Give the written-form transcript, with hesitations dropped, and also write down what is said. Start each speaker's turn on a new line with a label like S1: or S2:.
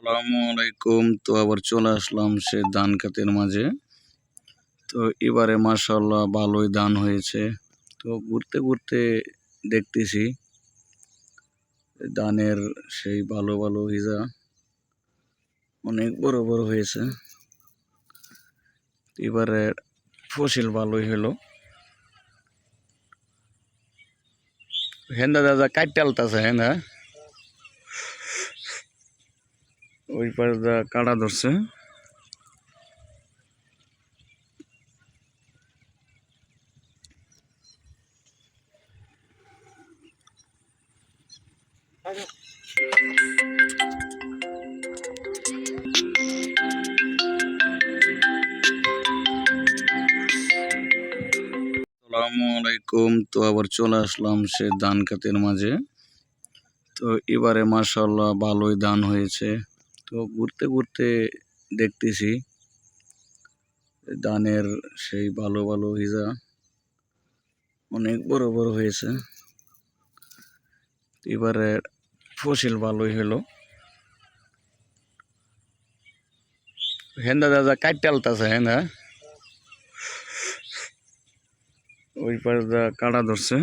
S1: আসসালামু আলাইকুম। তো আবার চলে আসলাম সে ধান ক্ষেতের মাঝে। তো এবারে মাশাআল্লাহ ভালোই ধান হয়েছে। তো ঘুরতে ঘুরতে দেখতেছি ধানের সেই ভালো ভালো হিজা অনেক বড় বড় হয়েছে। এবারে ফসল ভালোই হলো। হেন্দা দাদা কাটতে আলতাছে হেন্দা ওই পারে কাটা ধরছে। আসসালামু আলাইকুম। তো আবার চলে আসলাম সে ধান ক্ষেতের মাঝে। তো এবারে মাশাআল্লাহ ভালোই ধান হয়েছে। তো ঘুরতে ঘুরতে দেখতেছি ধানের সেই ভালো ভালো হিজা অনেক বড় বড় হয়েছে। এবারে ফসল ভালোই হলো। হেন্দা দাদা কাটতে আলতাছে হেন্দা ওই পারে কাটা ধরছে।